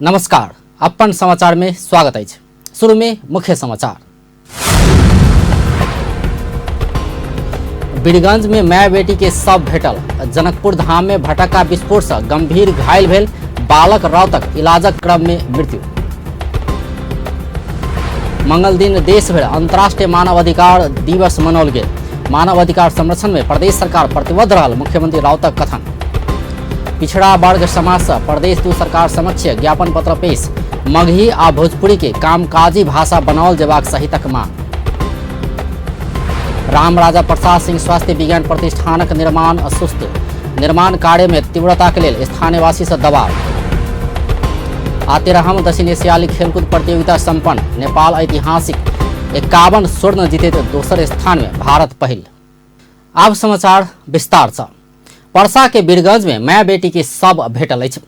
नमस्कार, अपन समाचार में स्वागत है। शुरू में मुख्य समाचार। बीरगंज में माय बेटी के शव भेटल। जनकपुर धाम में भटक्का विस्फोट से गंभीर घायल भेल बालक रौतक इलाजक क्रम में मृत्यु। मंगल दिन देश भर अंतर्राष्ट्रीय मानव अधिकार दिवस मनाओल गेल। मानव अधिकार संरक्षण में प्रदेश सरकार प्रतिबद्ध रहल, मुख्यमंत्री राउतक कथन। पिछड़ा वर्ग समाज से प्रदेश दू सरकार समक्ष ज्ञापन पत्र पेश। मगही आ भोजपुरी के कामकाजी भाषा बनाओल जेबाक सहितक मांग। राम राजा प्रसाद सिंह स्वास्थ्य विज्ञान प्रतिष्ठानक निर्माण असुस्त। निर्माण कार्य में तीव्रता के लिए स्थानीय वासी से दबाव। आ 13हम दक्षिण एशियाली खेलकूद प्रतियोगिता संपन्न। नेपाल ऐतिहासिक 51 स्वर्ण जीते दोसर स्थान में, भारत पहिल। अब समाचार विस्तार से। परसा के बीरगंज में माय बेटी के शव भेटल अछि।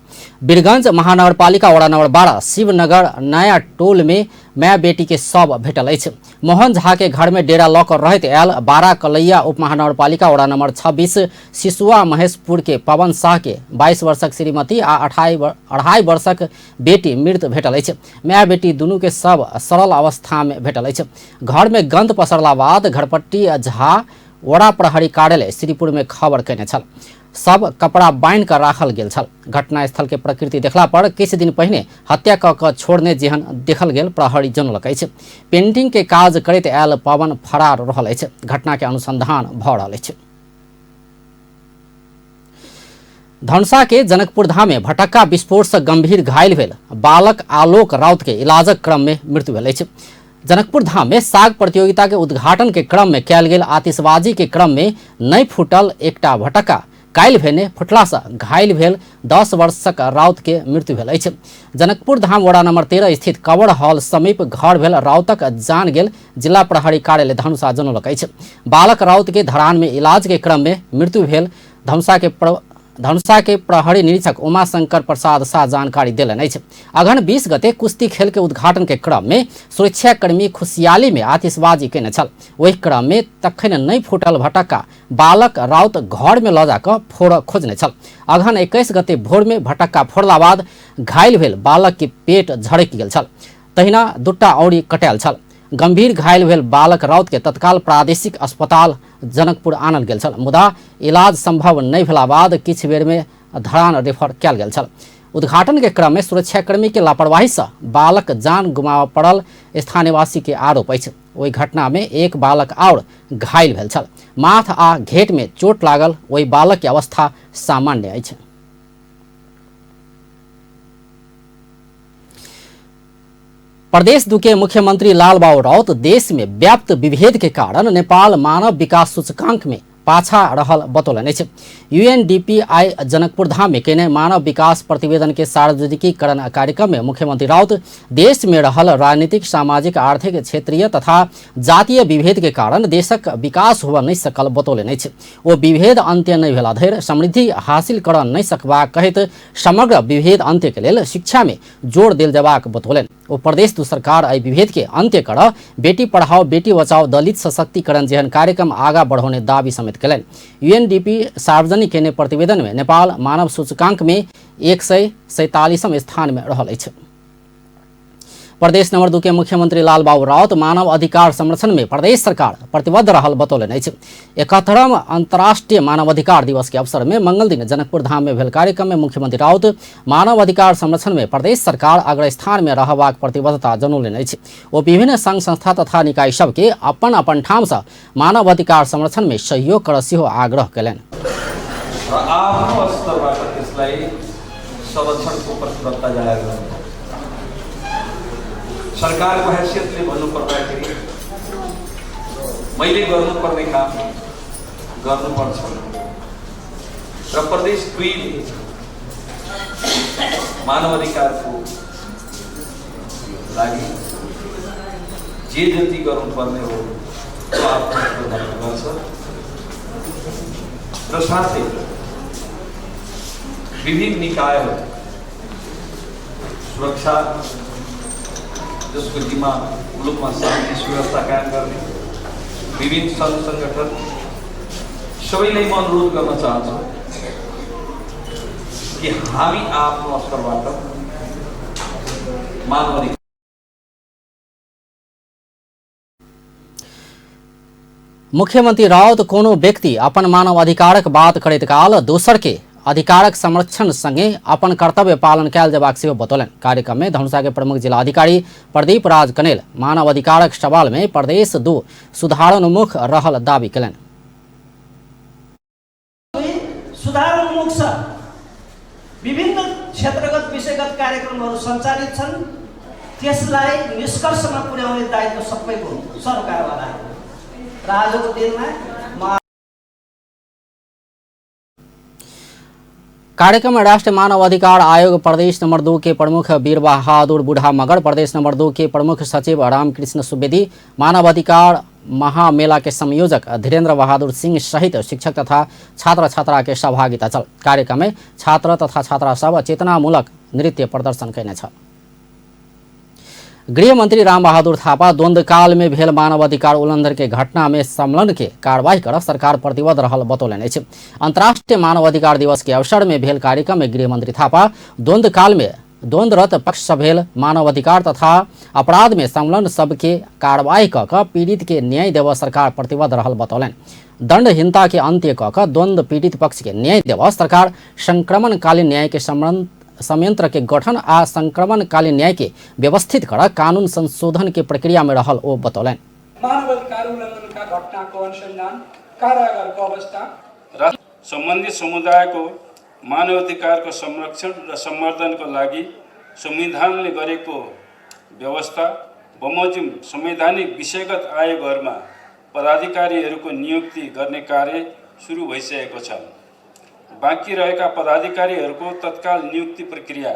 बीरगंज महानगरपालिका वार्ड नंबर 12 शिवनगर नया टोल में माय बेटी के शव भेटल अछि। मोहन झा के घर में डेरा लऽ कऽ रहैत आयल 12 कलैया उप महानगरपालिका वार्ड नंबर 26 सिसुआ महेशपुर के पवन शाह के 22 वर्षक श्रीमती आ 2.5 वर्षक बेटी मृत भेटल अछि। माय बेटी दुनू के शव सरल अवस्था में भेटल अछि। घर में गंध पसरला बाद घरपट्टी झा वड़ा प्रहरी कार्यालय श्रीपुर में खबर कयने छल। सब कपड़ा बांध कर राखल गेल छल। घटनास्थल के प्रकृति देखला पर किछु दिन पहिने हत्या कऽ कऽ छोड़ने जेहन देखल गेल प्रहरी जनौलक अछि। पेंटिंग के काज करैत आयल पवन फरार रहल अछि। घटना के अनुसंधान भऽ रहल अछि। धनुषा के जनकपुर धाम में भटक्का विस्फोट से गंभीर घायल भेल बालक आलोक राउत के इलाजक क्रम में मृत्यु भेल अछि। जनकपुर धाम में साग प्रतियोगिता के उद्घाटन के क्रम में कयल गेल आतिशबाजी के क्रम में नहीं फूटल एकटा भटक्का काल्हि भेने फुटला से घायल भेल 10 वर्षक राउत के मृत्यु भेल अछि। जनकपुर धाम वार्ड नंबर 13 स्थित कवर हॉल समीप घर भेल राउतक जान गेल जिला प्रहरी कार्यालय धनुषा जनौलक अछि। बालक राउत के धरान में इलाज के क्रम में मृत्यु भेल धनुषा के प्रहरी निरीक्षक उमाशंकर प्रसाद शाह जानकारी देलनि अछि। अगहन 20 गते कुश्ती खेल के उद्घाटन के क्रम में सुरक्षाकर्मी खुशियाली में आतिशबाजी केने छल। वही क्रम में तखन नहीं फूटल भटक्का बालक राउत घर में लऽ जाकऽ फोड़ खोजने छल। अगहन 21 गते भोर में भटक्का फोड़ला बाद घायल भेल बालक के पेट झड़कि गेल छल। तहिना दूटा औरी कटायल छल। गंभीर घायल भेल बालक राउत के तत्काल प्रादेशिक अस्पताल जनकपुर आनल गेल छल, मुदा इलाज संभव नहीं भेला बाद किछु बेर में धरान रेफर कयल गेल छल। उद्घाटन के क्रम में सुरक्षाकर्मी के लापरवाही से बालक जान गुमाबऽ पड़ल स्थानीयवासी के आरोप अछि। ओहि घटना में एक बालक और घायल भेल छल। माथ आ घेट में चोट लागल ओहि बालक के अवस्था सामान्य अछि। प्रदेश दू के मुख्यमंत्री लालबाबू राउत देश में व्याप्त विभेद के कारण नेपाल मानव विकास सूचकांक में पाछा रहल बतौलनि अछि। यूएनडीपी जनकपुर धाम में केने मानव विकास प्रतिवेदन के सार्वजनिकीकरण कार्यक्रम में मुख्यमंत्री राउत देश में रहल राजनीतिक, सामाजिक, आर्थिक, क्षेत्रीय तथा जातीय विभेद के कारण देशक विकास हुआ नहीं सकल बतौलनि अछि। ओ विभेद अंत्य नहीं भेला धरि समृद्धि हासिल कर नहीं सकबा कहैत समग्र विभेद अंत्य के लेल शिक्षा में जोर देल जेबाक बतौलनि। ओ प्रदेश दू सरकार एहि विभेद के अंत्य कर बेटी पढ़ाओ बेटी बचाओ दलित सशक्तिकरण जेहन कार्यक्रम आगा बढ़ौने दावी समेत कयलनि। यूएनडीपी सार्वजनिक केने प्रतिवेदन में नेपाल मानव सूचकांक में 147 स्थान में रहल अछि। प्रदेश नंबर 2 के मुख्यमंत्री लालबाबू राउत मानव अधिकार संरक्षण में प्रदेश सरकार प्रतिबद्ध रहल बतौलनि अछि। 71वां अंतर्राष्ट्रीय मानव अधिकार दिवस के अवसर में मंगल दिन जनकपुर धाम में भेल कार्यक्रम में मुख्यमंत्री राउत मानव अधिकार संरक्षण में प्रदेश सरकार अग्रस्थान में रहबाक प्रतिबद्धता जनौलनि अछि। ओ विभिन्न संघ संस्था तथा निकाय सब के अपन अपन ठाम से मानव अधिकार संरक्षण में सहयोग कर सेहो आग्रह कयलनि। सरकार को हैसियतले भन्नु पर्दाखेरि मैले गर्नुपर्ने काम गर्नुपर्छ र प्रदेश 2 मानव अधिकारको लागि जे जति गर्नुपर्ने हो त्यो आफ्नो गर्छ र साथै विभिन्न निकायहरू सुरक्षा जसको जिम्मा मुलुकमा शान्ति सुव्यवस्था कायम गर्ने विभिन्न संघ संगठन सबैलाई म अनुरोध गर्न चाहन्छु कि हामी आफ्नो स्तरबाट मानव मुख्यमंत्री राउत कोनो व्यक्ति अपन मानव अधिकारक बात करैत काल दोसर के अधिकारक संरक्षण संगे अपन कर्तव्य पालन कयल जयबाक सेहो बतौलनि। कार्यक्रम में धनुषा के प्रमुख जिलाधिकारी प्रदीप राज कनेल मानव अधिकारक सवाल में प्रदेश 2 सुधारोन्मुख रहल दावी कयलनि। सुधारोन्मुख छ, विभिन्न क्षेत्रगत विषयगत कार्यक्रमहरू सञ्चालित छन्, त्यसलाई निष्कर्षमा पुर्याउने दायित्व सबैको सरकारवाला हो। र आजको दिनमा कार्यक्रम में राष्ट्रीय मानव अधिकार आयोग प्रदेश नंबर 2 के प्रमुख वीर बहादुर बुढ़ा मगर, प्रदेश नंबर 2 के प्रमुख सचिव रामकृष्ण सुवेदी, मानव अधिकार महामेला के संयोजक धीरेन्द्र बहादुर सिंह सहित शिक्षक तथा छात्र छात्रा के सहभागिता चल। कार्यक्रम में छात्र तथा छात्रा सब चेतनामूलक नृत्य प्रदर्शन कयने छ। गृह मंत्री राम बहादुर थापा द्वंद्व काल में भेल मानव अधिकार उल्लंघन के घटना में संलग्न के कार्रवाई कर सरकार प्रतिबद्ध रहल बतौलनि अछि। अंतर्राष्ट्रीय मानव अधिकार दिवस के अवसर में भेल कार्यक्रम में गृह मंत्री थापा द्वंद्व काल में द्वंद्वरत पक्ष से भेल मानव अधिकार तथा अपराध में संलग्न सबके कार्रवाई क पीड़ित के न्याय देव सरकार प्रतिबद्ध रहल बतौलनि। दंडहीनता के अंत्य क द्वंद्व पीड़ित पक्ष के न्याय देव सरकार संक्रमणकालीन न्याय के संयंत्र के गठन आ संक्रमणकालीन न्याय के व्यवस्थित कर कानून संशोधन के प्रक्रिया में रहल ओ बतौलनि। मानवाधिकार उल्लंघनका घटनाको अनुसन्धान कारागारको अवस्था सम्बन्धित समुदायको मानवाधिकारको संरक्षण र सम्वर्धनको लागि संविधानले गरेको व्यवस्था बमोजिम संवैधानिक विषयगत आयोगहरूमा पदाधिकारीहरूको नियुक्ति गर्ने कार्य सुरु भइसकेको छ। बाँकी रहेका पदाधिकारीहरूको तत्काल नियुक्ति प्रक्रिया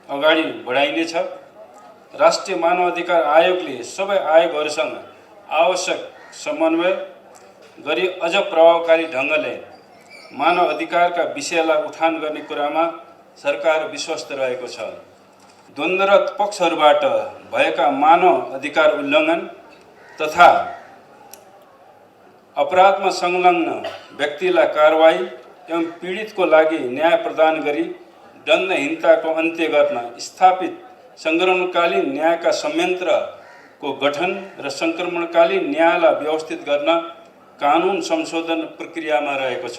अगाडि बढाइनेछ। राष्ट्रिय मानव अधिकार आयोगले सबै आयोगहरूसँग आवश्यक समन्वय गरी अझ प्रभावकारी ढङ्गले मानव अधिकारका विषयलाई उठान गर्ने कुरामा सरकार विश्वस्त रहेको छ। द्वन्द्वरत पक्षहरूबाट भएका मानव अधिकार उल्लङ्घन तथा अपराधमा संलग्न व्यक्तिलाई कारवाही एवं पीडितको लागि न्याय प्रदान गरी दण्डहीनताको अन्त्य गर्न स्थापित संक्रमणकालीन न्यायका संयन्त्रको गठन र संक्रमणकालीन न्यायलाई व्यवस्थित गर्न कानून संशोधन प्रक्रियामा रहेको छ।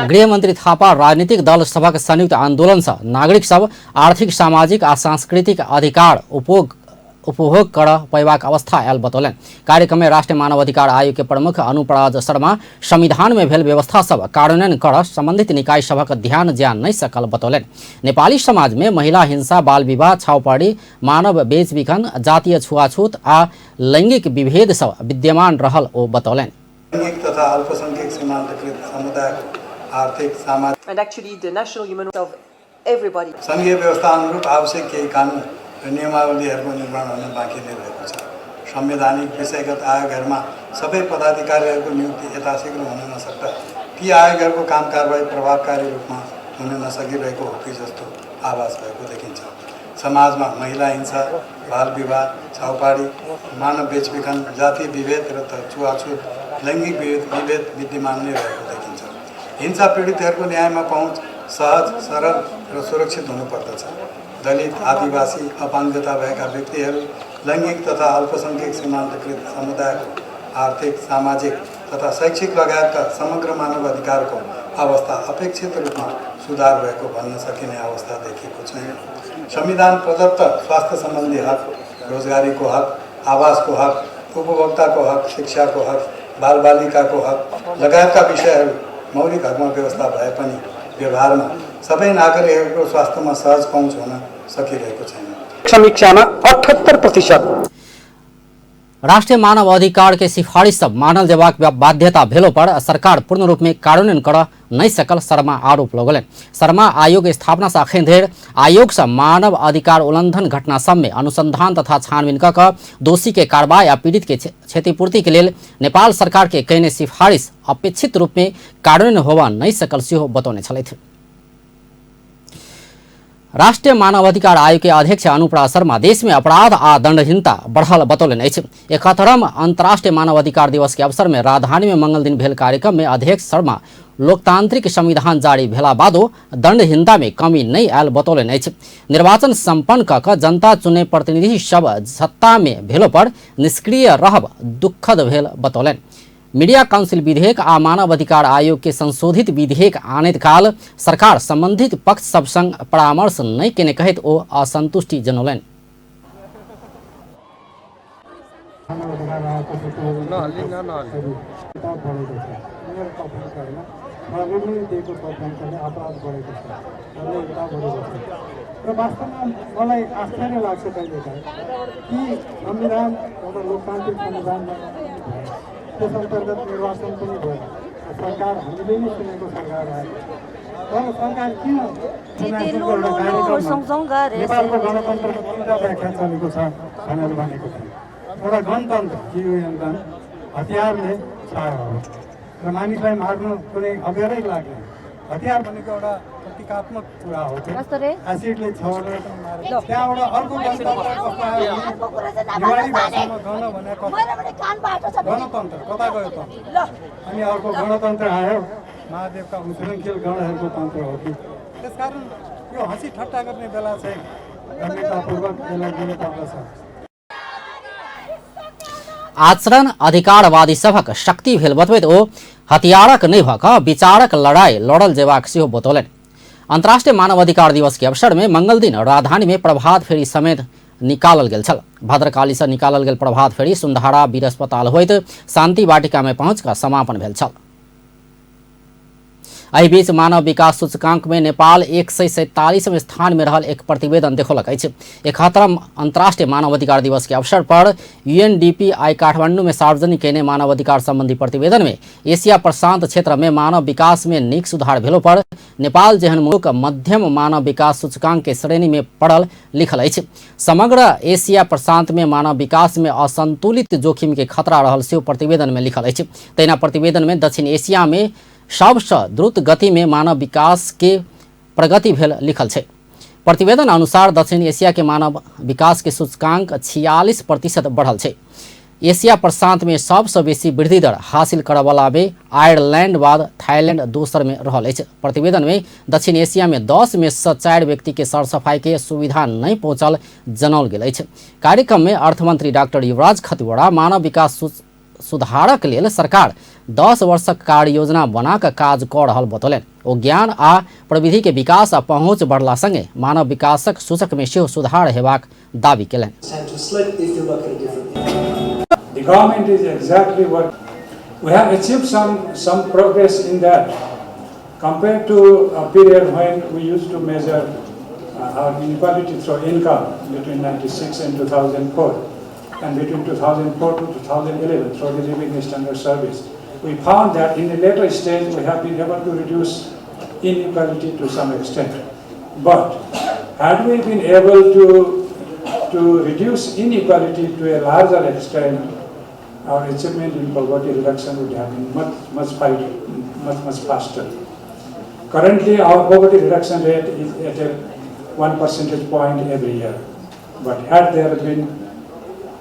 गृह मंत्री थापा राजनीतिक दल सभक संयुक्त आंदोलन से नागरिक सब आर्थिक सामाजिक आ सांस्कृतिक अधिकार उपभोग कर पैबाक अवस्था आयल बतौलन। कार्यक्रम में राष्ट्रीय मानव अधिकार आयोग के प्रमुख अनुपराज शर्मा संविधान में भेल व्यवस्था सब कार्यान्वयन कर संबंधित निकाय सभक ध्यान ज्ञान नहीं सकल बतौलन। नेपाली समाज में महिला हिंसा, बाल विवाह, छाउपड़ी, मानव बेचबिखन, जातीय छुआछूत आ लैंगिक विभेद सब विद्यमान रहल ओ बतौलन। लैंगिक तथा अल्पसंख्यक सीमांतकृत समुदाय आर्थिक सामाजिक and actually the national human rights of everybody. संघीय व्यवस्था अनुरूप आवश्यक केही कानुन र नियमावलीहरूको निर्माण हुन बाँकी नै रहेको छ। संवैधानिक विषयगत आयोगहरूमा सबै पदाधिकारीहरूको नियुक्ति यथाशीघ्र हुन नसक्दा ती आयोगहरूको काम कारबाही प्रभावकारी रूपमा हुन नसकिरहेको हो कि जस्तो आभास भएको देखिन्छ। समाजमा महिला हिंसा, बाल विवाह, छाउपाडी, मानव बेचबिखन, जातीय विभेद र छुआछुत, लैंगिक विभेद विद्यमान नै रहेको देखिन्छ। हिंसा पीडितहरूको न्यायमा पहुँच सहज, सरल र सुरक्षित हुनुपर्दछ। दलित, आदिवासी, अपाङ्गता भएका व्यक्तिहरू, लैंगिक तथा अल्पसंख्यक सीमान्तकृत समुदायको आर्थिक, सामाजिक तथा शैक्षिक लगायतका समग्र मानव अधिकारको अवस्था अपेक्षित रूपमा सुधार भएको भन्न सकिने अवस्था देखिएको छैन। संविधान प्रदत्त स्वास्थ्य सम्बन्धी हक, रोजगारीको हक, आवासको हक, उपभोक्ताको हक, शिक्षाको हक, बालबालिकाको हक लगायतका विषयहरू मौलिक हकमा व्यवस्था भए पनि व्यवहारमा सबै नागरिकहरूको स्वास्थ्यमा सहज पहुँच हुन सकिरहेको छैन। समीक्षामा 78%। राष्ट्रीय मानव अधिकार के सिफारिश सब मानल जबाक बाध्यता भेलो पर सरकार पूर्ण रूप में कार्यान्वयन कर नहीं सकल शर्मा आरोप लगौलन। शर्मा आयोग स्थापना से अखन धरि आयोग से मानव अधिकार उल्लंघन घटना सब में अनुसंधान तथा छानबीन क दोषी के कार्रवाई आ पीड़ित के क्षतिपूर्ति के लिए नेपाल सरकार के कयने सिफारिश अपेक्षित रूप में कार्यान्वयन होवा नहीं सकल सेहो बतौने छलथि। राष्ट्रीय मानवाधिकार आयोग के अध्यक्ष अनुप्रा शर्मा देश में अपराध आ दंडहीनता बढ़ल बतौलन अछि। 71वां अंतर्राष्ट्रीय मानवाधिकार दिवस के अवसर में राजधानी में मंगल दिन भेल कार्यक्रम में अध्यक्ष शर्मा लोकतांत्रिक संविधान जारी भेला बादो दंडहीनता में कमी नहीं आयल बतौलन अछि। निर्वाचन संपन्न कऽ जनता चुने प्रतिनिधि सब सत्ता में भेलो पर निष्क्रिय रहब दुखद भेल बतौलन। मीडिया काउंसिल विधेयक आ मानवाधिकार आयोग के संशोधित विधेयक आनैत काल सरकार संबंधित पक्ष सब संग परामर्श नहीं केने कहैत ओ असंतुष्टि जनौलनि। र वास्तवमा मलाई आश्चर्य लाग्छ कहिलेकाहीँ कि संविधान एउटा लोकतान्त्रिक संविधान त्यस अन्तर्गत निर्वाचन पनि भयो। सरकार हामीले नै चुनेको सरकार आयो तर सरकार किन नेपालको गणतन्त्रको तीनवटा व्याख्या चलेको छ भनेर भनेको थियो। एउटा गणतन्त्र जीवयन्त्रण हतियारले छायो हो र मानिसलाई मार्नु कुनै अबेरै लाग्दैन। हतियार भनेको एउटा प्रतीकात्मक कुरा हो। एसिडले छाउरेर त्यहाँबाट अर्को नेपाली भाषामा गण भनेको गणतन्त्र कता गयो त अनि अर्को गणतन्त्र आयो महादेवका उच्चरङ्खेल गणहरूको तन्त्र हो कि। त्यसकारण यो हाँसी ठट्टा गर्ने बेला चाहिँ गम्भीरतापूर्वक यसलाई दिनुपर्दछ। आचरण अधिकारवादी सभक शक्ति भेल बतबैत ओ हथियारक नहीं भऽ कऽ विचारक लड़ाई लड़ल जेबाक सेहो बतौलनि। अंतर्राष्ट्रीय मानवाधिकार दिवस के अवसर में मंगल दिन राजधानी में प्रभात फेरी समेत निकालल गेल छल। भद्रकाली से निकालल गेल प्रभात फेरी सुंदहारा वीर अस्पताल होइत शांति वाटिका में पहुंच कऽ समापन भेल छल। एहि बीच मानव विकास सूचकांक में नेपाल 147वें स्थान में रहल एक प्रतिवेदन देखौलक अछि। 71वां अंतर्राष्ट्रीय मानवाधिकार दिवस के अवसर पर UNDP आई काठमांडू में सार्वजनिक केने मानवाधिकार संबंधी प्रतिवेदन में एशिया प्रशांत क्षेत्र में मानव विकास में नीक सुधार भेलो पर नेपाल जेहन मुल्क मध्यम मानव विकास सूचकांक के श्रेणी में पड़ल लिखल अछि। समग्र एशिया प्रशांत में मानव विकास में असंतुलित जोखिम के खतरा रहल सेहो प्रतिवेदन में लिखल अछि। तहिना प्रतिवेदन में दक्षिण एशिया में सबसँ द्रुत गति में मानव विकास के प्रगति भेल लिखल छै। प्रतिवेदन अनुसार दक्षिण एशिया के मानव विकास के सूचकांक 46% बढ़ल छै। एशिया प्रशांत में सबसँ बेसी वृद्धि दर हासिल करयवला में आयरलैंड बाद थाईलैंड दोसर में रहल अछि। प्रतिवेदन में दक्षिण एशिया में 10 में से 4 व्यक्ति के सरसफाई के सुविधा नहीं पहुंचल जनाओल गेल अछि। कार्यक्रम में अर्थमंत्री डॉक्टर युवराज खतिवड़ा मानव विकास सुधारक लेल सरकार 10 वर्षक कार्य योजना बना कऽ काज कऽ रहल बतौलनि। ओ ज्ञान आ प्रविधि के विकास आ पहुँच बढ़ला संगे मानव विकासक सूचक में सेहो सुधार हेबाक दावी केलनि। The government is exactly what we have achieved some progress in that compared to a period when we used to measure our inequality through income between 1996 and 2004 and between 2004 to 2011 through the Living Standard Service. We found that in the later stage we have been able to reduce inequality to some extent. But had we been able to reduce inequality to a larger extent, our achievement in poverty reduction would have been much faster. Currently, our poverty reduction rate is at a 1 percentage point every year. But had there been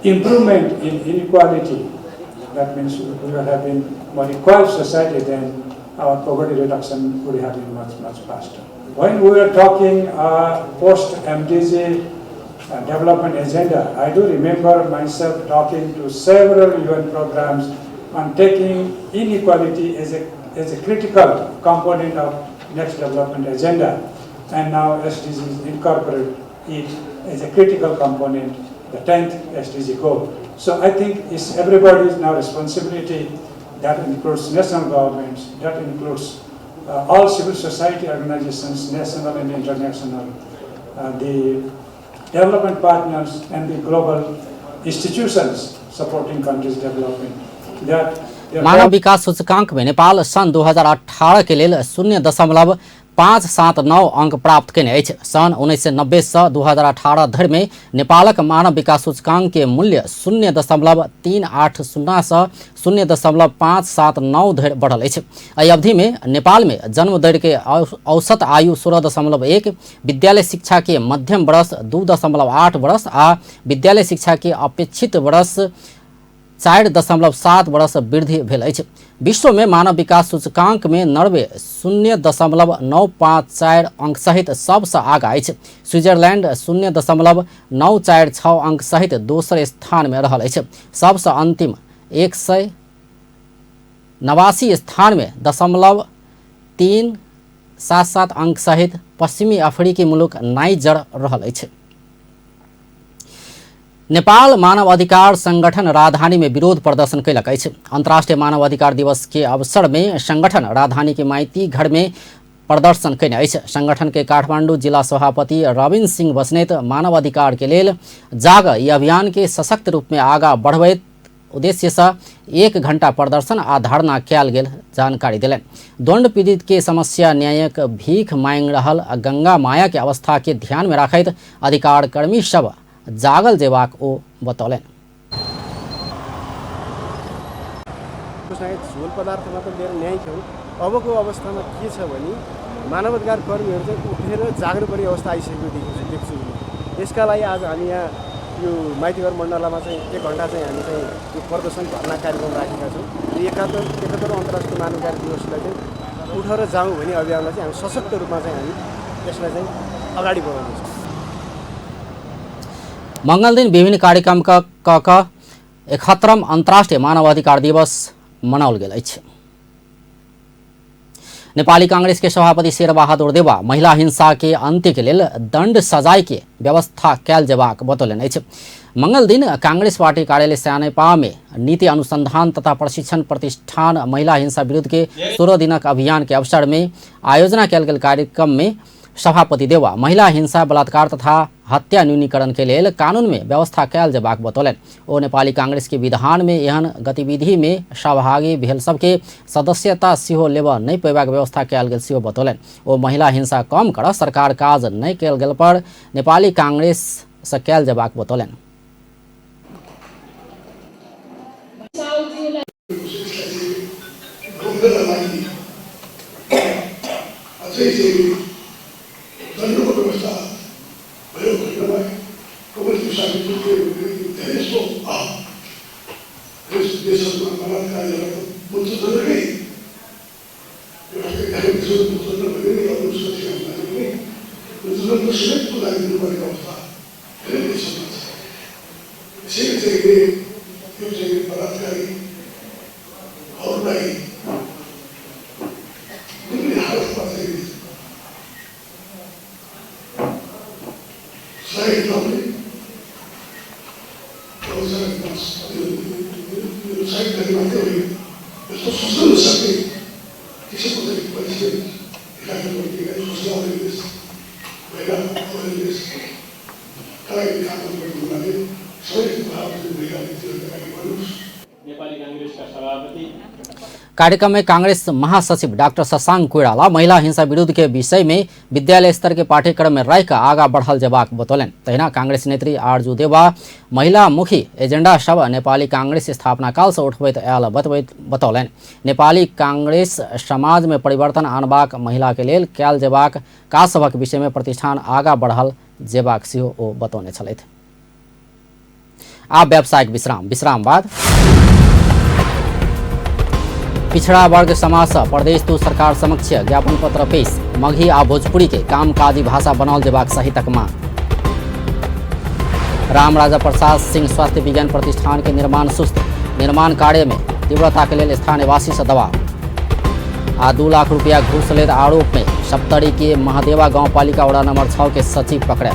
improvement in inequality, that means we would have been more equal society, then our poverty reduction would have been much faster. When we were talking post-MDG development agenda, I do remember myself talking to several UN programs on taking inequality as a critical component of next development agenda, and now SDGs incorporate it as a critical component, the 10th SDG goal. So I think it's everybody's now responsibility. That includes national governments, that includes all civil society organizations, national and international, the development partners and the global institutions supporting countries' development. That मानव विकास सूचकांक में नेपाल सन 2018 के लेल 0.93 579 अंक प्राप्त केने अछि। सन् 1990 सँ 2018 धरि में नेपालक मानव विकास सूचकांक के मूल्य 0.380 सँ 0.579 धरि बढ़ल अछि। एहि अवधि में नेपाल में जन्म दर के औसत आयु 16.1, विद्यालय शिक्षा के मध्यम वर्ष 2.8 वर्ष आ विद्यालय शिक्षा के अपेक्षित वर्ष 4.7 वर्ष वृद्धि भेल अछि। विश्व में मानव विकास सूचकांक में नॉर्वे 0.954 अंक सहित सबसे आगा अछि। स्विट्जरलैंड 0.946 अंक सहित दोसर स्थान में रहल अछि। सबसे अंतिम 189 स्थान में 0.377 अंक सहित पश्चिमी अफ्रीकी मुलुक नाइजर रहल अछि। नेपाल मानव अधिकार संगठन राजधानी में विरोध प्रदर्शन कैलक अछि। अंतर्राष्ट्रीय मानव अधिकार दिवस के अवसर में संगठन राजधानी के माइती घर में प्रदर्शन कैने अछि। संगठन के काठमांडू जिला सभापति रविन सिंह बस्नेत मानव अधिकार के लेल जाग ई अभियान के सशक्त रूप में आगा बढ़बैत उद्देश्य से 1 घंटा प्रदर्शन आ धरना कयल गेल जानकारी दिलनि। दंड पीड़ित के समस्या न्यायिक भीख मांग रहल गंगा माया के अवस्था के ध्यान में रखैत अधिकार कर्मी सब जागल जेबाक ओ बतौलनि। झोल पदार्थ मात्र लिएर न्याय थियौँ। अबको अवस्थामा के छ भने मानवाधिकार कर्मीहरू चाहिँ उठेर जाग्नुपर्ने अवस्था आइसकेको देख्छु। यसका लागि आज हामी यहाँ यो माइतीघर मण्डलामा चाहिँ 1 घण्टा चाहिँ हामी चाहिँ यो प्रदर्शन धरना कार्यक्रम राखेका छौँ। 71 अन्तर्राष्ट्रिय मानवाधिकार दिवसलाई चाहिँ उठेर जाउँ भन्ने अभियानलाई चाहिँ हामी सशक्त रूपमा चाहिँ हामी यसलाई चाहिँ अगाडि बढाउनेछौँ। मंगल दिन विभिन्न कार्यक्रम का 71वां अंतर्राष्ट्रीय मानवाधिकार दिवस मनाओल गेल अछि। नेपाली कांग्रेस के सभापति शेरबहादुर देउवा महिला हिंसा के अंत्य के लेल दंड सजाय के व्यवस्था कयल जेबाक बतौलनि अछि। मंगल दिन कांग्रेस पार्टी कार्यालय स्यानेपा में नीति अनुसंधान तथा प्रशिक्षण प्रतिष्ठान महिला हिंसा विरुद्ध के 16 दिनक अभियान के अवसर में आयोजना कयल गेल कार्यक्रम में सभापति देउवा महिला हिंसा बलात्कार तथा हत्या न्यूनीकरण के लेल कानून में व्यवस्था कयल जेबाक बतौलनि। ओ नेपाली कांग्रेस के विधान में एहन गतिविधि में सहभागी भेल सबके सदस्यता सेहो लेबऽ नहीं पेबाक व्यवस्था कयल गेल सेहो बतौलनि। ओ महिला हिंसा कम करऽ सरकार काज नहीं कयल गेल पर नेपाली कांग्रेस से कयल जेबाक बतौलनि। कार्यक्रम में कांग्रेस महासचिव डॉक्टर शशांक कोइराला महिला हिंसा विरुद्ध के विषय में विद्यालय स्तर के पाठ्यक्रम में रह कर आगा बढ़ल जेबाक बतौलनि। तहिना कांग्रेस नेत्री आरजू देवा महिला मुखी एजेंडा सब नेपाली कांग्रेस स्थापना काल से उठबैत आयल बतौलनि। नेपाली कांग्रेस समाज में परिवर्तन आनबाक महिला के लेल कयल जेबाक काज सभक विषय में प्रतिष्ठान आगा बढ़ल जेबाक सेहो ओ बतौने छलथि। आब व्यावसायिक विश्राम बाद पिछड़ा वर्ग समाज से प्रदेश 2 सरकार समक्ष ज्ञापन पत्र पेश। मगही आ भोजपुरी के कामकाजी भाषा बनाओल जेबाक सहितक मांग। रामराजा प्रसाद सिंह स्वास्थ्य विज्ञान प्रतिष्ठान के निर्माण सुस्त। निर्माण कार्य में तीव्रता के लिए स्थानीय वासी से दबाव। आ 2 लाख रुपया घूस लेत आरोप में सप्तरी के महादेवा गांव पालिका वड़ा नंबर 6 के सचिव पकड़े।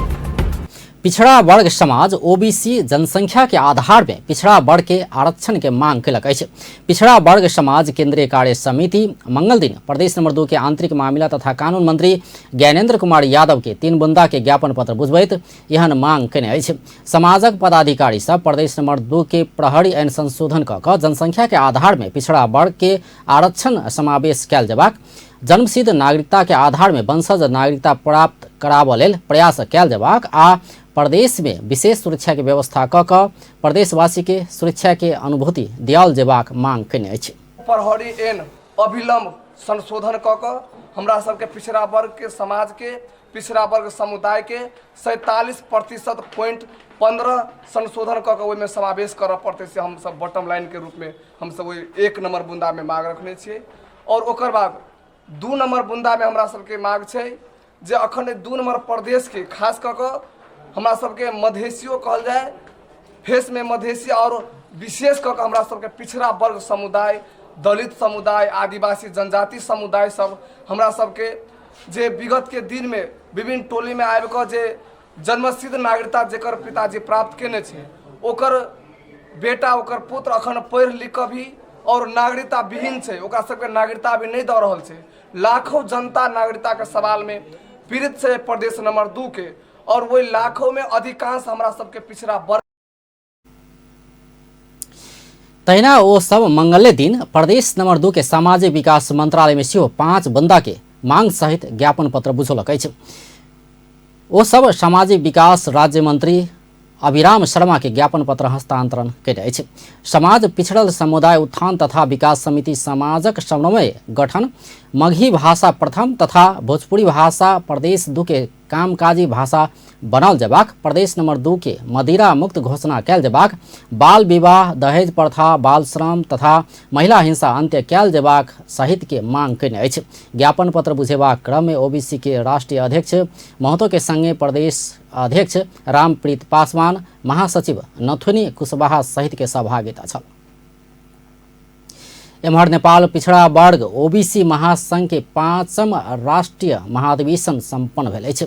पिछड़ा वर्ग समाज ओबीसी जनसंख्या के आधार में पिछड़ा वर्ग के आरक्षण के मांग कलक अछि। पिछड़ा वर्ग समाज केंद्रीय कार्य समिति मंगल दिन प्रदेश नंबर 2 के आंतरिक मामला तथा कानून मंत्री ज्ञानेन्द्र कुमार यादव के 3 बुंदा के ज्ञापन पत्र बुझबैत एहन मांग केने अछि। समाजक पदाधिकारी सब प्रदेश नंबर 2 के प्रहरी ऐन संशोधन कऽ जनसंख्या के आधार में पिछड़ा वर्ग के आरक्षण समावेश कयल जेबाक, जन्मसिद्ध नागरिकता के आधार में वंशज नागरिकता प्राप्त कराबऽ लेल प्रयास कयल जेबाक आ प्रदेश में विशेष सुरक्षा के व्यवस्था कऽ प्रदेशवासी के सुरक्षा के अनुभूति दियाल जेबाक मांग केने अछि। प्रहरी ऐन अविलंब संशोधन कऽ हमरा सबके पिछड़ा वर्ग के समाज के पिछड़ा वर्ग समुदाय के 47.15 संशोधन कऽ ओहिमे समावेश करऽ पड़तै से हम सब बॉटम लाइन के रूप में हम सब 1 नंबर बुंदा में मांग रखने छियै। और ओकर बाद 2 नंबर बुंदा में हमरा सबके मांग छै जे अखन 2 नंबर प्रदेश के खास कऽ हमरा सबके मधेसियो कहल जाए, फेस में मधेसी और विशेष कऽ हमरा सबके पिछड़ा वर्ग समुदाय, दलित समुदाय, आदिवासी जनजाति समुदाय सब हमरा सबके जे विगत के दिन में विभिन्न टोली में आबि कऽ जे जन्मसिद्ध नागरिकता जेकर पिताजी प्राप्त केने छै ओकर बेटा ओकर पुत्र अखन पढ़ि लिख कऽ भी और नागरिकता विहीन छै, ओकरा सबके नागरिकता भी नहीं दऽ रहल छै। लाखों जनता नागरिकता के सवाल में पीड़ित छै प्रदेश नंबर 2 के, और वही लाखों में अधिकांश हमरा सबके पिछड़ा वर्ग। तहिना ओ सब मंगले दिन प्रदेश नंबर 2 के सामाजिक विकास मंत्रालय में सेहो 5 बंदा के मांग सहित ज्ञापन पत्र बुझौलक अछि। ओ सब सामाजिक विकास राज्य मंत्री अभिराम शर्मा के ज्ञापन पत्र हस्तांतरण केने अछि। समाज पिछड़ल समुदाय उत्थान तथा विकास समिति समाजक समन्वय गठन, मगही भाषा प्रथम तथा भोजपुरी भाषा प्रदेश 2 के कामकाजी भाषा बनल जेबाक, प्रदेश नंबर 2 के मदिरा मुक्त घोषणा कयल जेबाक, बाल विवाह, दहेज प्रथा, बाल श्रम तथा महिला हिंसा अंत्य कयल जेबाक सहित के मांग केने अछि। ज्ञापन पत्र बुझेबाक क्रम में ओबीसी के राष्ट्रीय अध्यक्ष महतो के संगे प्रदेश अध्यक्ष रामप्रीत पासवान, महासचिव नथुनी कुशवाहा सहित के सहभागिता छल। एम्हर नेपाल पिछड़ा वर्ग ओबीसी महासंघ के 5म राष्ट्रीय महाधिवेशन सम्पन्न भेल अछि।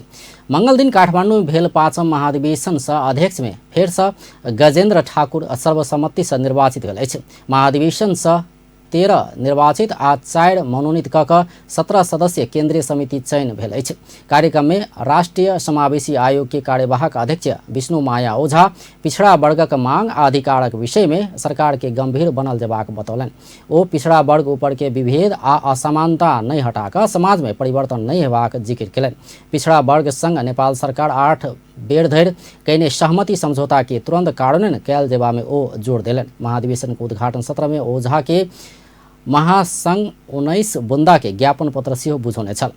मंगल दिन काठमांडू में भेल 5म महाधिवेशन से अध्यक्ष में फेर से गजेंद्र ठाकुर सर्वसम्मति से निर्वाचित भेल अछि। महाधिवेशन से 13 निर्वाचित आ 4 मनोनीत कऽ 17 सदस्यीय केंद्रीय समिति चयन भेल अछि। कार्यक्रम में राष्ट्रीय समावेशी आयोग के कार्यवाहक अध्यक्ष विष्णु माया ओझा पिछड़ा वर्गक मांग आ अधिकारक विषय में सरकार के गंभीर बनल जेबाक बतौलनि। ओ पिछड़ा वर्ग ऊपर के विभेद आ असमानता नहीं हटाकर समाज में परिवर्तन नहीं हेबाक जिक्र केलनि। पिछड़ा वर्ग संग नेपाल सरकार 8 बेर धरि कयने सहमति समझौता के तुरंत कार्यान्वयन कयल जेबा में ओ जोर देलनि। महाधिवेशन के उद्घाटन सत्र में ओझा के महासंघ 19 बुंदा के ज्ञापन पत्र सेहो बुझौने छल।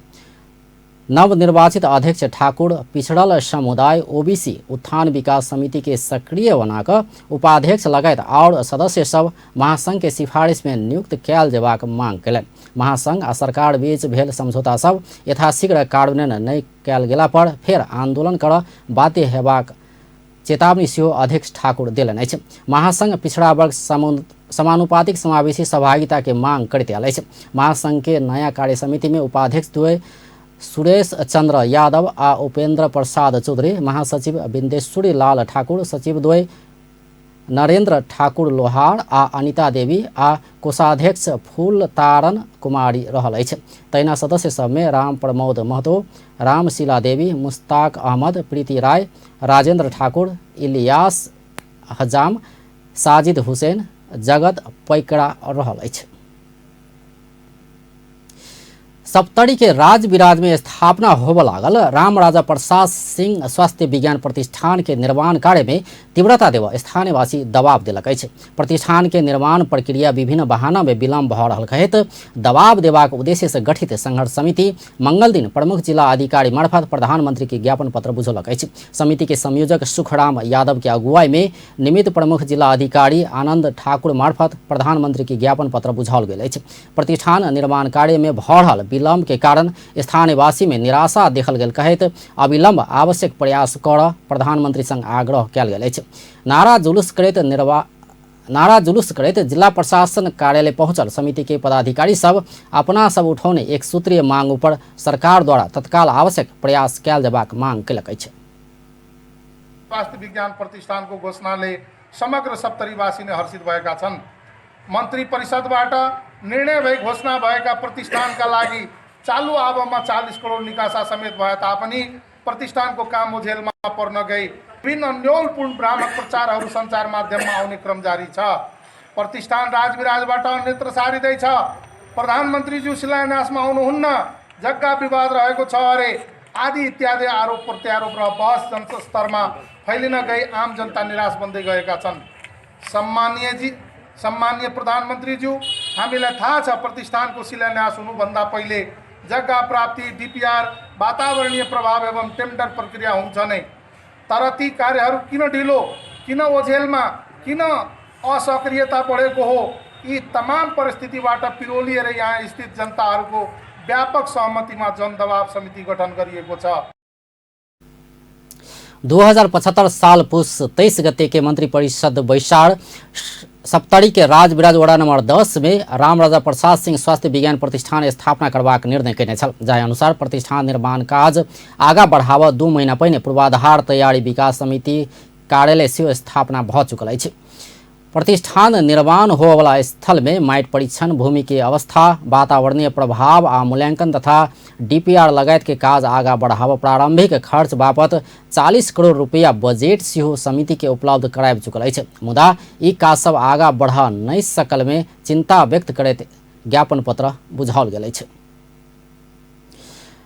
नवनिर्वाचित अध्यक्ष ठाकुर पिछड़ल समुदाय ओबीसी उत्थान विकास समिति के सक्रिय बनाकर उपाध्यक्ष लगायत और सदस्य सब महासंघ के सिफारिश में नियुक्त कयल जेबाक मांग केलनि। महासंघ आ सरकार बीच भेल समझौता सब यथाशीघ्र कार्यान्वयन नहीं कयल गेला पर फेर आंदोलन करऽ बाध्य हेबाक चेतावनी सेहो अध्यक्ष ठाकुर देलनि अछि। महासंघ पिछड़ा वर्ग समानुपातिक समावेशी सहभागिता के मांग करैत आयल अछि। महासंघ के नया कार्य समिति में उपाध्यक्ष द्वय सुरेश चंद्र यादव आ उपेंद्र प्रसाद चौधरी, महासचिव बिंदेश्वरी लाल ठाकुर, सचिव द्वय नरेंद्र ठाकुर लोहार आ अनिता देवी आ कोषाध्यक्ष फूलतारन कुमारी रहल अछि। तहिना सदस्य सब में राम प्रमोद महतो, रामशीला देवी, मुश्ताक अहमद, प्रीति राय, राजेंद्र ठाकुर, इलियास हजाम, साजिद हुसैन, जगत पैकड़ा रहल अछि। सप्तरी के राज विराज में स्थापना होबऽ लागल राम राजा प्रसाद सिंह स्वास्थ्य विज्ञान प्रतिष्ठान के निर्माण कार्य में तीव्रता देवऽ स्थानीयवासी दबाव देलक अछि। प्रतिष्ठान के निर्माण प्रक्रिया विभिन्न बहाना में विलम्ब भऽ रहल कहैत दबाव देबाक उद्देश्य से गठित संघर्ष समिति मंगल दिन प्रमुख जिला अधिकारी मार्फत प्रधानमंत्री के ज्ञापन पत्र बुझौलक अछि। समिति के संयोजक सुखराम यादव के अगुवाई में निमित्त प्रमुख जिला अधिकारी आनंद ठाकुर मार्फत प्रधानमंत्री के ज्ञापन पत्र बुझाओल गेल अछि। प्रतिष्ठान निर्माण कार्य में भऽ रहल विलम्ब के कारण स्थानीयवासी में निराशा देखल गेल कहैत अविलंब आवश्यक प्रयास करऽ प्रधानमंत्री संग आग्रह कयल गेल अछि। नारा जुलूस करैत जिला प्रशासन कार्यालय पहुंचल समिति के पदाधिकारी सब अपना सब उठौने एक सूत्रीय मांग ऊपर सरकार द्वारा तत्काल आवश्यक प्रयास कयल जेबाक मांग केलक अछि। स्वास्थ्य विज्ञान प्रतिष्ठानको घोषणाले समग्र सप्तरीवासी नै हर्षित भएका छन्। मन्त्री परिषदबाट निर्णय भई घोषणा भएका प्रतिष्ठानका लागि चालु आवमा 40 करोड निकासा समेत भए तापनि प्रतिष्ठानको काम ओझेलमा पर्न गई विभिन्न न्योलपूर्ण भ्रामक प्रचारहरू सञ्चार माध्यममा आउने क्रम जारी छ। प्रतिष्ठान राजविराजबाट अन्यत्र सारिँदैछ। प्रधानमन्त्रीज्यू शिलान्यासमा आउनुहुन्न, जग्गा विवाद रहेको छ अरे आदि इत्यादि आरोप प्रत्यारोप र बहस जनस्तरमा फैलिन गई आम जनता निराश बन्दै गएका छन्। सम्माननीय प्रधानमन्त्रीज्यू, हामीलाई थाहा छ प्रतिष्ठानको शिलान्यास हुनुभन्दा पहिले जग्गा प्राप्ति, डीपीआर, वातावरणीय प्रभाव एवं टेन्डर प्रक्रिया हुन्छ नै। तर ती कार्यहरू किन ढिलो, किन ओझेलमा, किन असक्रियता बढेको हो? यी तमाम परिस्थितिबाट पिरोलिएर यहाँ स्थित जनताहरूको व्यापक सहमतिमा जनदबाव समिति गठन गरिएको छ। 2075 साल पुस 23 गते के मंत्रिपरिषद बैसार सप्तरी के राजविराज वडा नंबर 10 में रामराजा प्रसाद सिंह स्वास्थ्य विज्ञान प्रतिष्ठान स्थापना करबाक निर्णय कयने छल। जाहि अनुसार प्रतिष्ठान निर्माण काज आगा बढ़ावा 2 महीना पहिने पूर्वाधार तैयारी विकास समिति कार्यालय से स्थापना भ चुकल अछि। प्रतिष्ठान निर्माण होवला स्थल में माइट परीक्षण, भूमि के अवस्था, वातावरणीय प्रभाव आ मूल्यांकन तथा डीपीआर लगायत के काज आगा बढ़ावा प्रारंभिक खर्च बापत 40 करोड़ रुपया बजेट सेहो समिति के उपलब्ध कराब चुकल अछि। मुदा ई काज सब आगा बढ़ नहीं सकल में चिंता व्यक्त करैत ज्ञापन पत्र बुझाओल गेल अछि।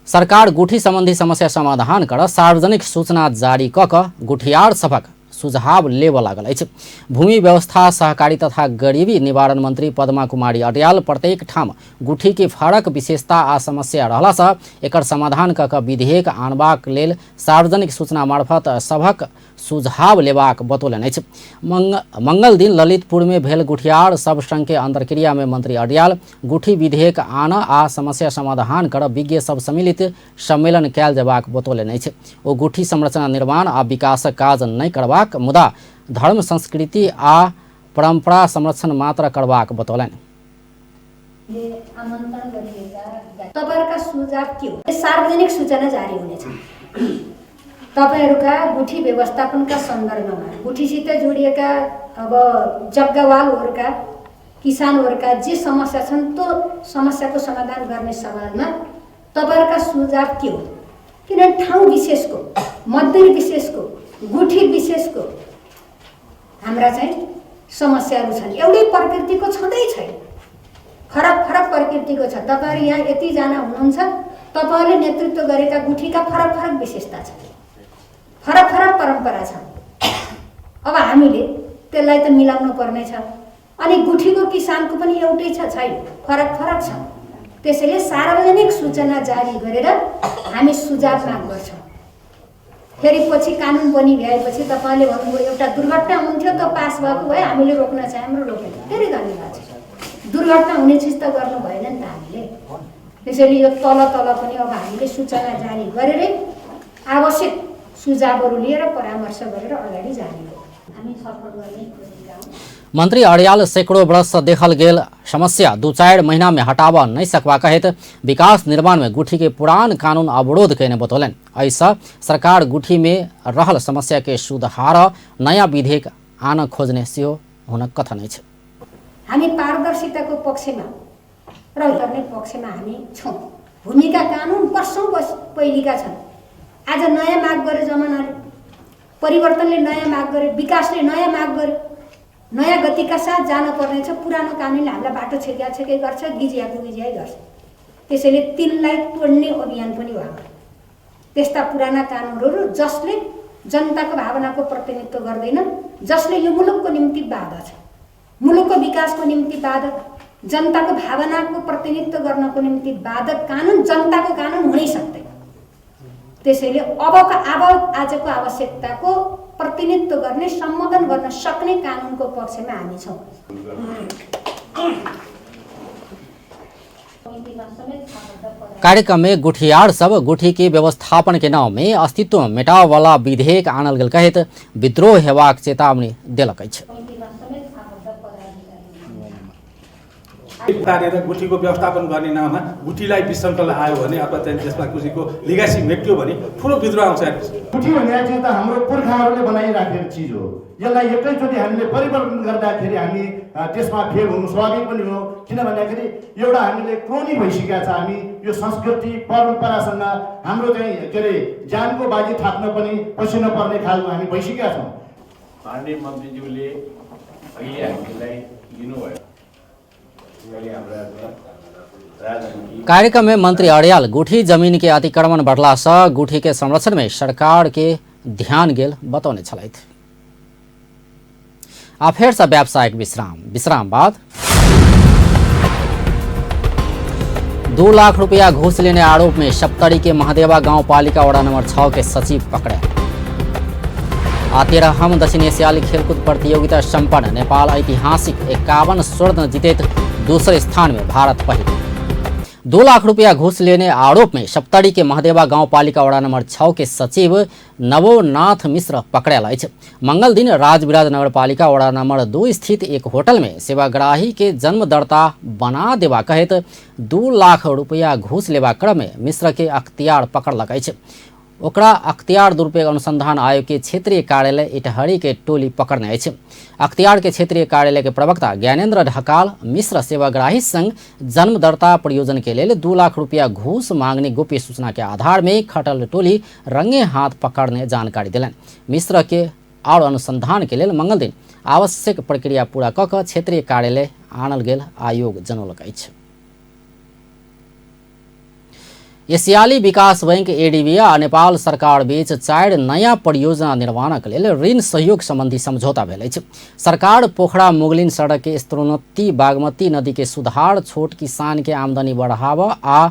सरकार गुठी संबंधी समस्या समाधान कर सार्वजनिक सूचना जारी क गुठियार सभक सुझाव लेबऽ लागल अछि। भूमि व्यवस्था, सहकारी तथा गरीबी निवारण मंत्री पद्मा कुमारी अड्याल प्रत्येक ठाम गुठी के फरक विशेषता आ समस्या रहला सँ एकर समाधान क विधेयक आनबाक लेल सार्वजनिक सूचना मार्फत सभक सुझाव लेबाक बतौलनि अछि। मंगल दिन ललितपुर में भेल गुठियार सब संघ के अंतर्क्रिया में मंत्री अड्याल गुठी विधेयक आन आ समस्या समाधान कर विज्ञ सब सम्मिलित सम्मेलन कयल जेबाक बतौलनि अछि। ओ गुठी संरचना निर्माण आ विकासक काज नहि करबाक मुदा धर्म, संस्कृति आ परंपरा संरक्षण मात्र करबाक बतौलनि। तपाईहरुका सुझाव के हो? सार्वजनिक सूचना जारी हुनेछ। तपाईहरुका गुठी व्यवस्थापनका सन्दर्भमा गुठीसित जोडिएका अब जग्गावालहरुका, किसानहरुका जे समस्या छन् त्यो समस्याको समाधान गर्ने सवालमा तपाईहरुका सुझाव के हो? किनभने ठाउँ विशेषको, मन्दिर विशेषको, गुठी विशेषको हाम्रा चाहिँ समस्याहरू छन्। एउटै प्रकृतिको छँदै छैन, फरक फरक प्रकृतिको छ। तपाईहरु यहाँ यतिजना हुनुहुन्छ, तपाईहरुले नेतृत्व गरेका गुठीका फरक फरक विशेषता छन्, फरक फरक परम्परा छन्। अब हामीले त्यसलाई त मिलाउनु पर्ने छ। अनि गुठीको किसानको पनि एउटै छैन, फरक फरक छ। त्यसैले सार्वजनिक सूचना जारी गरेर हामी सुझाव माग गर्छौँ। फेरि पछि कानुन बनी भएपछि तपाईले भन्नुभयो एउटा दुर्घटना हुन्थ्यो त पास भएको भए हामीले रोक्न चाह्यौँ र रोकेन। धेरै धन्यवाद छ। दुर्घटना हुने चिज त गर्नु भएन नि त हामीले। त्यसैले यो तल पनि अब हामीले सूचना जारी गरेर आवश्यक सुझावहरू लिएर परामर्श गरेर अगाडि जाने हो। हामी छलफल गर्ने तरिका हो। मंत्री अड्याल सैकड़ों वर्ष देखल गेल समस्या 2-4 महीना में हटावा नहीं सकवा कहित विकास निर्माण में गुठी के पुरान कानून अवरोध कयने बतौलन। ऐसा सरकार गुठी में रहल समस्या के सुधार नया विधेयक आन खोजने सेहो हुन कथन अछि। हामी पारदर्शिताको पक्षमा र गर्ने पक्षमा हामी छौं। भूमिका कानून वर्षौं पहिलेका छन्। आज नयाँ माग गरे जमानाले, परिवर्तनले नयाँ माग गरे, विकासले नयाँ माग गरे, नयाँ गतिका साथ जान पर्नेछ। पुरानो कानुनले हामीलाई बाटो छेक्याछेकै गर्छ, गिजियाको गिजियाइ गर्छ। त्यसैले तिनलाई तोड्ने अभियान पनि हो। त्यस्ता पुराना कानुनहरू जसले जनताको भावनाको प्रतिनिधित्व गर्दैन, जसले यो मुलुकको निम्ति बाधा छ, मुलुकको विकासको निम्ति बाधक, जनताको भावनाको प्रतिनिधित्व गर्नको निम्ति बाधक कानुन जनताको कानुन हुनै सक्दैन। त्यसैले आजको आवश्यकताको प्रतिनिधित्व गर्ने, सम्बोधन गर्न सक्ने कानुनको पक्षमा हामी छौं। कार्यक्रम में गुठियार सब गुठी के व्यवस्थापन के नाम में अस्तित्व मेटाव वाला विधेयक आनल गेल कहित विद्रोह हेबाक चेतावनी देलक अछि। तारेर गुठीको व्यवस्थापन गर्ने नाममा गुठीलाई विसङ्कल आयो भने अथवा चाहिँ त्यसमा कसैको लिगासी मेटियो भने ठुलो विद्रोह आउँछ। गुठी भन्ने चाहिँ त हाम्रो पुर्खाहरूले बनाइराखेको चिज हो। यसलाई एकैचोटि हामीले परिवर्तन गर्दाखेरि हामी त्यसमा फेल हुनु स्वाभाविक पनि हो। किन भन्दाखेरि एउटा हामीले क्रोनी भइसकेका छ। हामी यो संस्कृति परम्परासँग हाम्रो चाहिँ के अरे ज्यानको बाजी थाप्न पनि पसिन पर्ने खालको हामी भइसकेका छौँ। माननीय मन्त्रीज्यूले अहिले हामीलाई लिनुभयो। कार्यक्रम में मंत्री अड़ियाल गुठी जमीन के अतिक्रमण बढ़ला से गुठी के संरक्षण में सरकार के ध्यान गेल बतौने छलैथ। आ फेर से व्यावसायिक विश्राम बाद 2 लाख रुपया घूस लेने आरोप में सप्तरी के महादेवा गांव पालिका वड़ा नंबर 6 के सचिव पकड़े। आ 13वीं दक्षिण एशियाली खेलकूद प्रतियोगिता संपन्न। नेपाल ऐतिहासिक 51 स्वर्ण जीते दूसरे स्थान में भारत पहले। 2 लाख रुपया घूस लेने आरोप में सप्तरी के महादेवा गांव पालिका वड़ा नंबर 6 के सचिव नवोनाथ मिश्र पकड़ल अछि। मंगल दिन राजविराज नगर पालिका वड़ा नंबर 2 स्थित एक होटल में सेवाग्राही के जन्मदर्ता बना देवा कहित 2 लाख रुपया घूस लेवा क्रम में मिश्र के अख्तियार पकड़लक अछि। ओकरा अख्तियार दुरुपयोग अनुसंधान आयोग के क्षेत्रीय कार्यालय इटहरी के टोली पकड़ने अछि। अख्तियार के क्षेत्रीय कार्यालय के प्रवक्ता ज्ञानेन्द्र ढकाल मिश्र सेवाग्राही संग जन्मदर्ता प्रयोजन के लिए 2 लाख रुपया घूस मांगने गोप्य सूचना के आधार में खटल टोली रंगे हाथ पकड़ने जानकारी दिलन। मिश्र के और अनुसंधान के लिए मंगल दिन आवश्यक प्रक्रिया पूरा क के क्षेत्रीय कार्यालय आनल गेल आयोग जनौलक अछि। एशियाली विकास बैंक एडीबी आ नेपाल सरकार बीच 4 नया परियोजना निर्माणक लेल ऋण सहयोग संबंधी समझौता भेल अछि। सरकार पोखरा मुगलिन सड़क के स्तरोन्नति, बागमती नदी के सुधार, छोट किसान के आमदनी बढ़ावा आ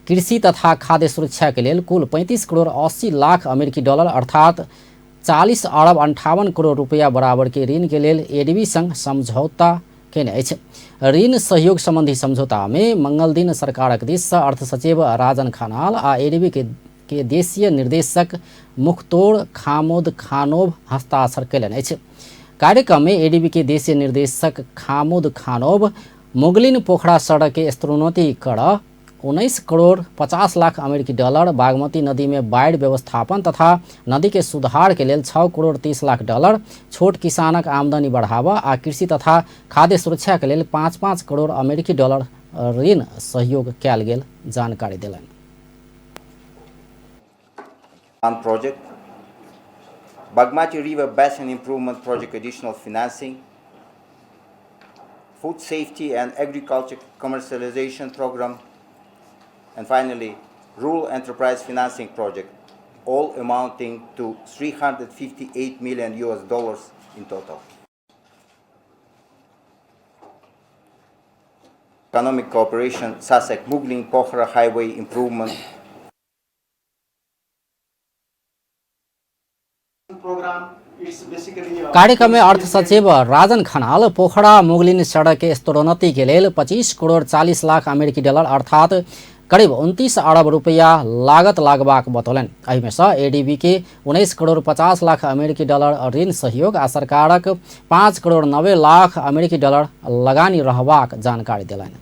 कृषि तथा खाद्य सुरक्षा के लेल कुल 35 करोड़ 80 लाख अमेरिकी डॉलर अर्थात 40 अरब 58 करोड़ रुपया बराबर के ऋण के लेल एडीबी संग समझौता केने अछि। ऋण सहयोग संबंधी समझौता में मंगल दिन सरकारक दिस से अर्थ सचिव राजन खनाल आ एडीबी के देशीय निर्देशक मुख्तोर खामोद खानोव हस्ताक्षर कयलनि अछि। कार्यक्रम में एडीबी के देशीय निर्देशक खामोद खानोव मुगलिन पोखरा सड़क के स्तरोन्नति कर 19 करोड़ 50 लाख अमेरिकी डॉलर, बागमती नदी में बाढ़ व्यवस्थापन तथा नदी के सुधार के लेल 6 करोड़ 30 लाख डॉलर, छोट किसानक आमदनी बढ़ावा आ कृषि तथा खाद्य सुरक्षा के लेल 5-5 करोड़ अमेरिकी डॉलर ऋण सहयोग कयल गेल जानकारी देलनि। Project, Bagmati River Basin Improvement Project additional financing, Food Safety and Agriculture Commercialization Program, and finally, Rural Enterprise Financing Project, all amounting to $358 million in total. Economic Cooperation, SASEC Muglin Pokhara Highway Improvement Program. कार्यक्रम में अर्थ सचिव राजन खनाल पोखरा मुगलिन सड़क के स्तरोन्नति के लिए 25 करोड़ 40 लाख अमेरिकी dollar अर्थात करीब 29 अरब रुपया लागत लागबाक बतौलन। एहि में से एडीबी के 19 करोड़ 50 लाख अमेरिकी डॉलर ऋण सहयोग आ सरकारक 5 करोड़ 90 लाख अमेरिकी डॉलर लगानी रहबाक जानकारी देलनि।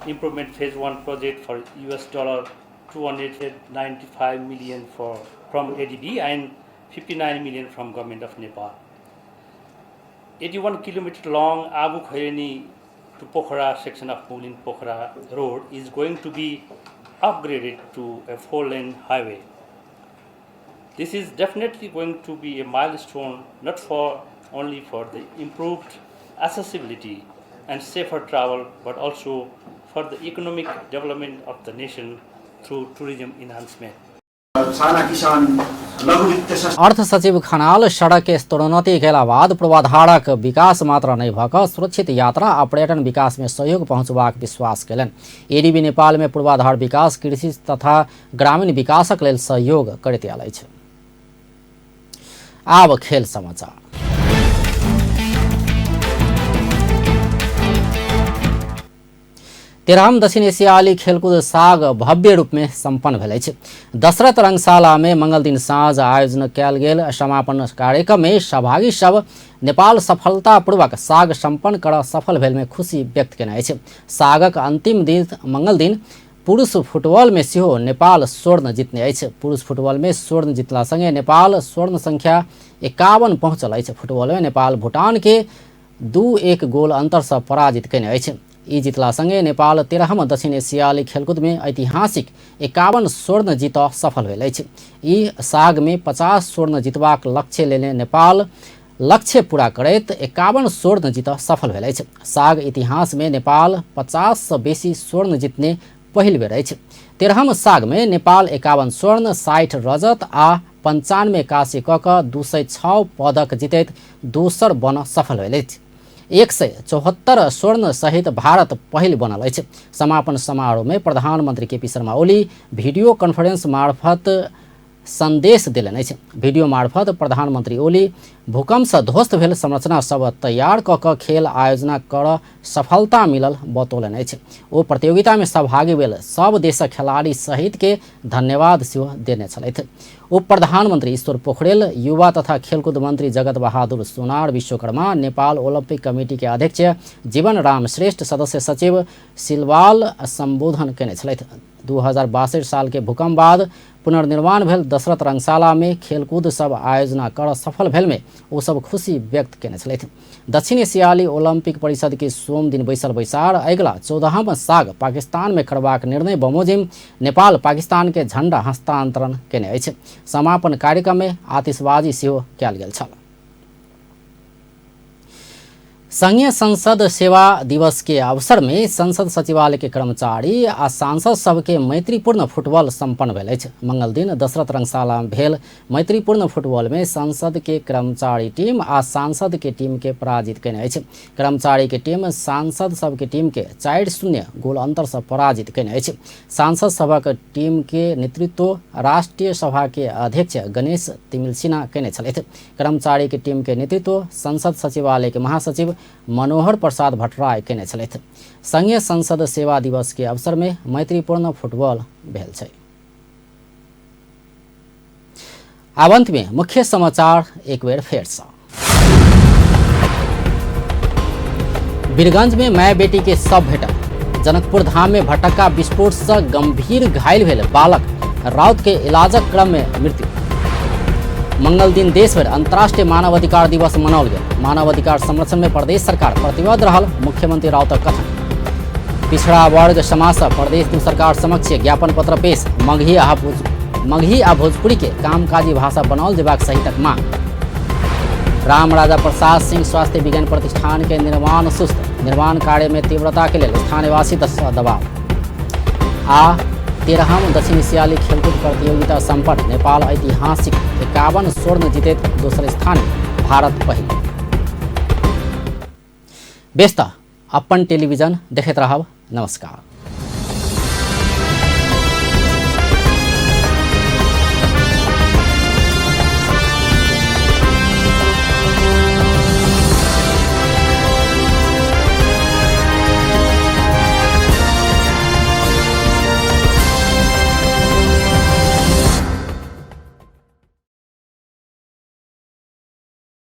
Improvement Phase 1 project for $295 million from ADB and 59 million from Government of Nepal. 81 kilometer long Abu Khairani to Pokhara section of Muglin Pokhara road is going to be upgraded to a 4-lane highway. This is definitely going to be a milestone not only for the improved accessibility and safer travel but also for the economic development of the nation through tourism enhancement. अर्थ सचिव खनाल सड़क के स्तरोन्नति केला बाद पूर्वाधारक विकास मात्र नहीं भक सुरक्षित यात्रा आ पर्यटन विकास में सहयोग पहुंचबाक विश्वास केलन। एडीबी नेपाल में पूर्वाधार विकास, कृषि तथा ग्रामीण विकासक लेल सहयोग करैत आयल अछि। आब खेल समाचार। 13 दक्षिण एशियाली खेलकूद साग भव्य रूप में सम्पन्न भेल अछि। दशरथ रंगशाला में मंगल दिन साँझ आयोजन कयल गेल समापन कार्यक्रम में सहभागी सब नेपाल सफलतापूर्वक साग सम्पन्न कर सफल भेल में खुशी व्यक्त केने अछि। सागक अंतिम दिन मंगल दिन पुरुष फुटबॉल में सेहो नेपाल स्वर्ण जीतने अछि। पुरुष फुटबॉल में स्वर्ण जीतला संगे नेपाल स्वर्ण संख्या 51 पहुंचल अछि। फुटबॉल में नेपाल भूटान के 2-1 गोल अंतर से पराजित केने अछि। ई जीतला संगे नेपाल 13 दक्षिण एशियाली खेलकूद में ऐतिहासिक 51 स्वर्ण जीत सफल भेल अछि। ई साग में 50 स्वर्ण जीतबाक लक्ष्य लेने नेपाल लक्ष्य पूरा करैत 51 स्वर्ण जीत सफल भेल अछि। साग इतिहास में नेपाल 50 से बेसी स्वर्ण जीतने पहिल बेर अछि। 13 साग में नेपाल 51 स्वर्ण 60 रजत आ 95 कांस्य क क 206 पदक जीतैत दोसर बन सफल भेल अछि। 174 स्वर्ण सहित भारत पहिल बनल अछि। समापन समारोह में प्रधानमंत्री KP Sharma Oli video conference मार्फत संदेश देलनि अछि। वीडियो मार्फत प्रधानमंत्री ओली भूकंप से ध्वस्त भेल संरचना सब तैयार क क खेल आयोजना कर सफलता मिलल बतौलनि अछि। ओ प्रतियोगिता में सहभागी भेल सब देशक खिलाड़ी सहित के धन्यवाद सेहो देने छलथि। उप प्रधानमंत्री ईश्वर पोखरेल, युवा तथा खेलकूद मंत्री जगत बहादुर सोनार विश्वकर्मा, नेपाल ओलंपिक कमेटी के अध्यक्ष जीवन राम श्रेष्ठ, सदस्य सचिव सिलवाल संबोधन केने छलथि। 2062 साल के भूकंप बाद पुनर्निर्माण भेल दशरथ रंगशाला में खेलकूद सब आयोजना कर सफल भेल में ओ सब खुशी व्यक्त केने छलथि। दक्षिण एशियाली ओलंपिक परिषद के सोम दिन बैसल बैसार अगिला 14वां साग पाकिस्तान में करबाक निर्णय बमोजिम नेपाल पाकिस्तान के झंडा हस्तांतरण केने अछि। समापन कार्यक्रम में आतिशबाजी सेहो कयल गेल छल। संघीय संसद सेवा दिवस के अवसर में संसद सचिवालय के कर्मचारी आ सांसद सबके मैत्रीपूर्ण फुटबॉल सम्पन्न भेल अछि। मंगल दिन दशरथ रंगशाला में भेल मैत्रीपूर्ण फुटबॉल में संसद के कर्मचारी टीम आ सांसद के टीम के पराजित केने अछि। कर्मचारी के टीम सांसद सब के टीम के 4-0 गोल अंतर से पराजित केने अछि। सांसद सभक टीम के नेतृत्व राष्ट्रीय सभा के अध्यक्ष गणेश तिमिल सिन्हा केने छलथि। कर्मचारी के टीम के नेतृत्व संसद सचिवालय के महासचिव मनोहर प्रसाद भट्टराय केने छलथि। संघीय संसद सेवा दिवस के अवसर में मैत्रीपूर्ण फुटबॉल भेल छै। आब अंत में मुख्य समाचार एक बेर फेर से। वीरगंज में माय बेटी के शव भेटल। जनकपुर धाम में भटक्का विस्फोट से गंभीर घायल भेल बालक राउत के इलाजक क्रम में मृत्यु। मंगल दिन देश भर अंतर्राष्ट्रीय मानवाधिकार दिवस मनाओल गेल। मानवाधिकार संरक्षण में प्रदेश सरकार प्रतिबद्ध रहल, मुख्यमंत्री राउतक कथन। पिछड़ा वर्ग समाज से प्रदेश सरकार समक्ष ज्ञापन पत्र पेश। मगही आ भोजपुरी के कामकाजी भाषा बनाओल जेबाक सहितक मांग। राम राजा प्रसाद सिंह स्वास्थ्य विज्ञान प्रतिष्ठान के निर्माण सुस्त। निर्माण कार्य में तीव्रता के लिए स्थानीयवासी दबाव। 13 दक्षिण एशियाली खेलकूद प्रतियोगिता संपन्न। नेपाल ऐतिहासिक 51 स्वर्ण जीतैत दोसर स्थान में, भारत पहिल। व्यस्त अपन टेलीविजन देखैत रहब। नमस्कार।